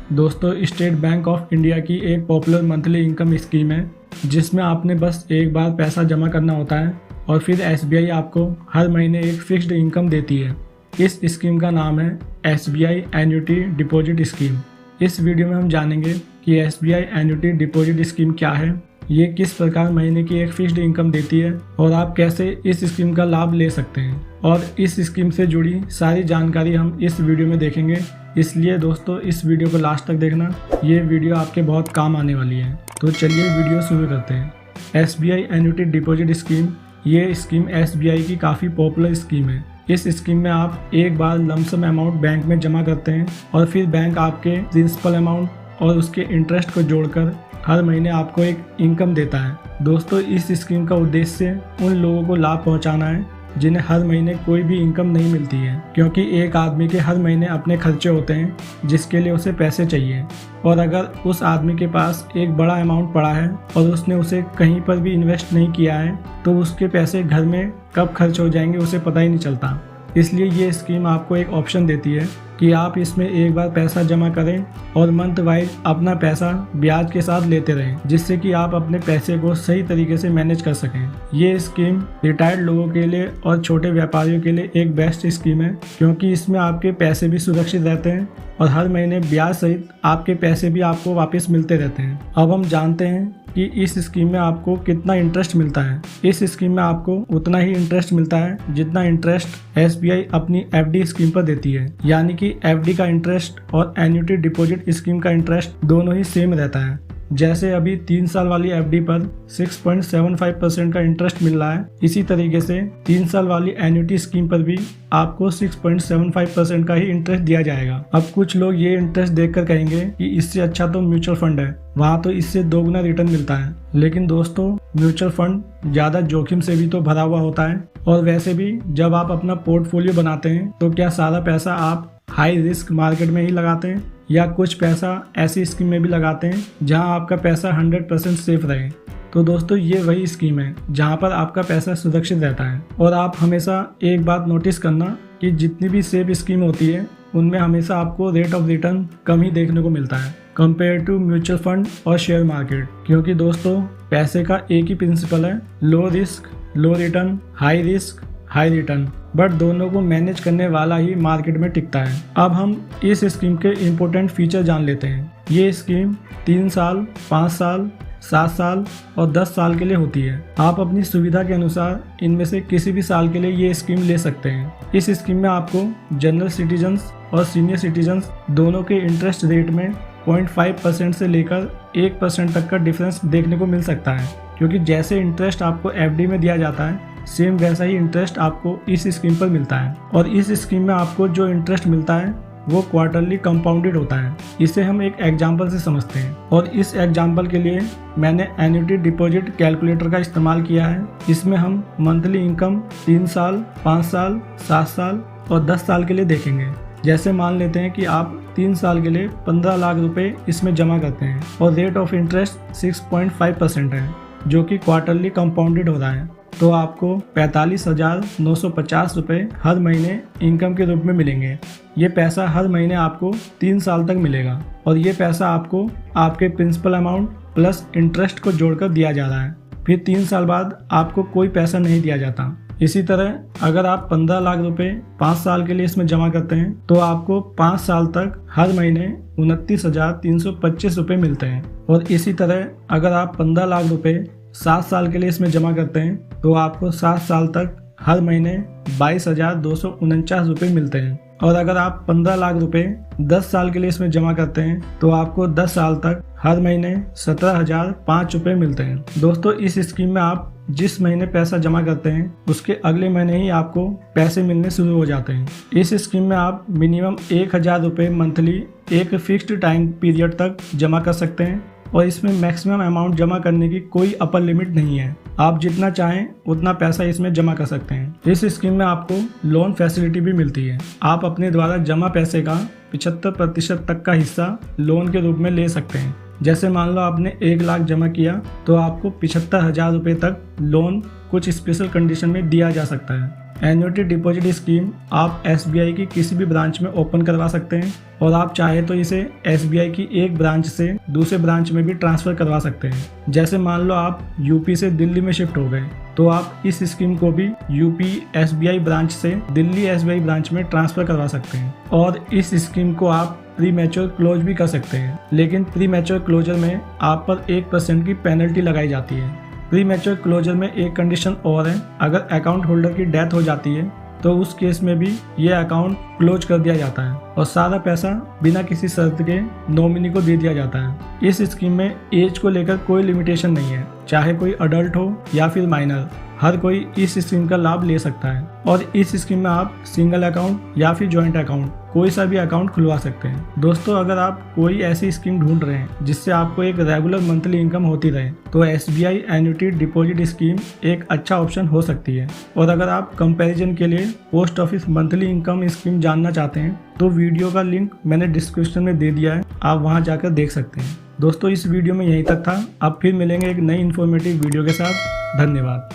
दोस्तों, state bank of India की एक पॉपुलर मंथली इनकम स्कीम है जिसमें आपने बस एक बार पैसा जमा करना होता है और फिर एसबीआई आपको हर महीने एक फिक्स्ड इनकम देती है। इस स्कीम का नाम है एसबीआई एन्युटी डिपॉजिट स्कीम। इस वीडियो में हम जानेंगे कि एसबीआई एन्युटी डिपॉजिट स्कीम क्या है, ये किस प्रकार महीने की एक फिक्स्ड इनकम देती है और आप कैसे इस स्कीम का लाभ ले सकते हैं। और इस स्कीम से जुड़ी सारी जानकारी हम इस वीडियो में देखेंगे, इसलिए दोस्तों इस वीडियो को लास्ट तक देखना, ये वीडियो आपके बहुत काम आने वाली है। तो चलिए वीडियो शुरू करते हैं। एसबीआई एन्युटी डिपॉजिट स्कीम, ये स्कीम एसबीआई की काफ़ी पॉपुलर स्कीम है। इस स्कीम में आप एक बार लमसम अमाउंट बैंक में जमा करते हैं और फिर बैंक आपके प्रिंसिपल अमाउंट और उसके इंटरेस्ट को जोड़कर हर महीने आपको एक इनकम देता है। दोस्तों, इस स्कीम का उद्देश्य उन लोगों को लाभ पहुंचाना है जिन्हें हर महीने कोई भी इनकम नहीं मिलती है, क्योंकि एक आदमी के हर महीने अपने खर्चे होते हैं जिसके लिए उसे पैसे चाहिए। और अगर उस आदमी के पास एक बड़ा अमाउंट पड़ा है और उसने उसे कहीं पर भी इन्वेस्ट नहीं किया है तो उसके पैसे घर में कब खर्च हो जाएंगे उसे पता ही नहीं चलता। इसलिए ये स्कीम आपको एक ऑप्शन देती है कि आप इसमें एक बार पैसा जमा करें और मंथ वाइज अपना पैसा ब्याज के साथ लेते रहें, जिससे कि आप अपने पैसे को सही तरीके से मैनेज कर सकें। ये स्कीम रिटायर्ड लोगों के लिए और छोटे व्यापारियों के लिए एक बेस्ट स्कीम है, क्योंकि इसमें आपके पैसे भी सुरक्षित रहते हैं और हर महीने ब्याज सहित आपके पैसे भी आपको वापस मिलते रहते हैं। अब हम जानते हैं कि इस स्कीम में आपको कितना इंटरेस्ट मिलता है। इस स्कीम में आपको उतना ही इंटरेस्ट मिलता है जितना इंटरेस्ट एसबीआई अपनी एफडी स्कीम पर देती है, यानी कि एफडी का इंटरेस्ट और एन्युटी डिपॉजिट स्कीम का इंटरेस्ट दोनों ही सेम रहता है। जैसे अभी 3 साल वाली एफडी पर 6.75% का इंटरेस्ट मिल रहा है, इसी तरीके से 3 साल वाली एन्युटी स्कीम पर भी आपको 6.75% का ही इंटरेस्ट दिया जाएगा। अब कुछ लोग ये इंटरेस्ट देखकर कहेंगे कि इससे अच्छा तो म्यूचुअल फंड है, वहाँ तो इससे दोगुना रिटर्न मिलता है। लेकिन दोस्तों, म्यूचुअल फंड ज्यादा जोखिम से भी तो भरा हुआ होता है, और वैसे भी जब आप अपना पोर्टफोलियो बनाते हैं तो क्या सारा पैसा आप हाई रिस्क मार्केट में ही लगाते हैं या कुछ पैसा ऐसी स्कीम में भी लगाते हैं जहां आपका पैसा 100% सेफ रहे। तो दोस्तों, ये वही स्कीम है जहां पर आपका पैसा सुरक्षित रहता है। और आप हमेशा एक बात नोटिस करना कि जितनी भी सेफ स्कीम होती है उनमें हमेशा आपको रेट ऑफ रिटर्न कम ही देखने को मिलता है कंपेयर टू म्यूचुअल फंड और शेयर मार्केट, क्योंकि दोस्तों पैसे का एक ही प्रिंसिपल है, low risk low return, high risk high return, but दोनों को मैनेज करने वाला ही मार्केट में टिकता है। अब हम इस स्कीम के इम्पोर्टेंट फीचर जान लेते हैं। ये स्कीम 3 साल, 5 साल, 7 साल और 10 साल के लिए होती है। आप अपनी सुविधा के अनुसार इनमें से किसी भी साल के लिए ये स्कीम ले सकते हैं। इस स्कीम में आपको जनरल सिटीजन्स और सीनियर सिटीजन्स दोनों के इंटरेस्ट रेट में 0.5% से लेकर 1% तक का डिफरेंस देखने को मिल सकता है, क्योंकि जैसे इंटरेस्ट आपको एफडी में दिया जाता है सेम वैसा ही इंटरेस्ट आपको इस स्कीम पर मिलता है। और इस स्कीम में आपको जो इंटरेस्ट मिलता है वो क्वार्टरली कंपाउंडेड होता है। इसे हम एक एग्जांपल से समझते हैं, और इस एग्जांपल के लिए मैंने एन्युटी डिपॉजिट कैलकुलेटर का इस्तेमाल किया है। इसमें हम मंथली इनकम 3 साल, 5 साल, 7 साल और 10 साल के लिए देखेंगे। जैसे मान लेते हैं कि आप 3 साल के लिए 15 लाख रुपए इसमें जमा करते हैं और रेट ऑफ इंटरेस्ट 6.5% है, जो कि क्वार्टरली कंपाउंडेड हो रहा है, तो आपको 45,950 रुपये हर महीने इनकम के रूप में मिलेंगे। ये पैसा हर महीने आपको 3 साल तक मिलेगा और ये पैसा आपको आपके प्रिंसिपल अमाउंट प्लस इंटरेस्ट को जोड़कर दिया जा रहा है। फिर 3 साल बाद आपको कोई पैसा नहीं दिया जाता। इसी तरह अगर आप 15 लाख रुपए 5 साल के लिए इसमें जमा करते हैं तो आपको 5 साल तक हर महीने 29,325 रुपये मिलते हैं। और इसी तरह अगर आप 15 लाख रुपए 7 साल के लिए इसमें जमा करते हैं तो आपको 7 साल तक हर महीने 22,249 रुपये मिलते हैं। और अगर आप 15 लाख रुपए 10 साल के लिए इसमें जमा करते हैं तो आपको 10 साल तक हर महीने 17,005 रुपये मिलते हैं। दोस्तों, इस स्कीम में आप जिस महीने पैसा जमा करते हैं उसके अगले महीने ही आपको पैसे मिलने शुरू हो जाते हैं। इस स्कीम में आप मिनिमम 1,000 रुपये मंथली एक फिक्स्ड टाइम पीरियड तक जमा कर सकते हैं, और इसमें मैक्सिमम अमाउंट जमा करने की कोई अपर लिमिट नहीं है। आप जितना चाहें उतना पैसा इसमें जमा कर सकते हैं। इस स्कीम में आपको लोन फैसिलिटी भी मिलती है। आप अपने द्वारा जमा पैसे का 75% तक का हिस्सा लोन के रूप में ले सकते हैं। जैसे मान लो आपने 1 लाख जमा किया तो आपको 75,000 रुपये तक लोन कुछ स्पेशल कंडीशन में दिया जा सकता है। एन्युटी डिपॉजिट स्कीम आप SBI की किसी भी ब्रांच में ओपन करवा सकते हैं और आप चाहे तो इसे SBI की एक ब्रांच से दूसरे ब्रांच में भी ट्रांसफ़र करवा सकते हैं। जैसे मान लो आप यूपी से दिल्ली में शिफ्ट हो गए तो आप इस स्कीम को भी यूपी SBI ब्रांच से दिल्ली SBI ब्रांच में ट्रांसफ़र करवा सकते हैं और इस स्कीम को आप प्री मैच्योर क्लोज भी कर सकते हैं। लेकिन प्री मैच्योर क्लोजर में आप पर 1% की पेनल्टी लगाई जाती है। प्री मैच्योर क्लोजर में एक कंडीशन और है, अगर अकाउंट होल्डर की डेथ हो जाती है तो उस केस में भी ये अकाउंट क्लोज कर दिया जाता है और सारा पैसा बिना किसी शर्त के नॉमिनी को दे दिया जाता है। इस स्कीम में एज को लेकर कोई लिमिटेशन नहीं है, चाहे कोई अडल्ट हो या फिर माइनर, हर कोई इस स्कीम का लाभ ले सकता है। और इस स्कीम में आप सिंगल अकाउंट या फिर जॉइंट अकाउंट कोई सा भी अकाउंट खुलवा सकते हैं। दोस्तों, अगर आप कोई ऐसी स्कीम ढूंढ रहे हैं जिससे आपको एक रेगुलर मंथली इनकम होती रहे तो SBI एन्युटी डिपॉजिट स्कीम एक अच्छा ऑप्शन हो सकती है। और अगर आप कंपैरिजन के लिए post office monthly income scheme जानना चाहते हैं तो वीडियो का लिंक मैंने डिस्क्रिप्शन में दे दिया है, आप वहां जाकर देख सकते हैं। दोस्तों, इस वीडियो में यहीं तक था। अब फिर मिलेंगे एक नई इन्फॉर्मेटिव वीडियो के साथ। धन्यवाद।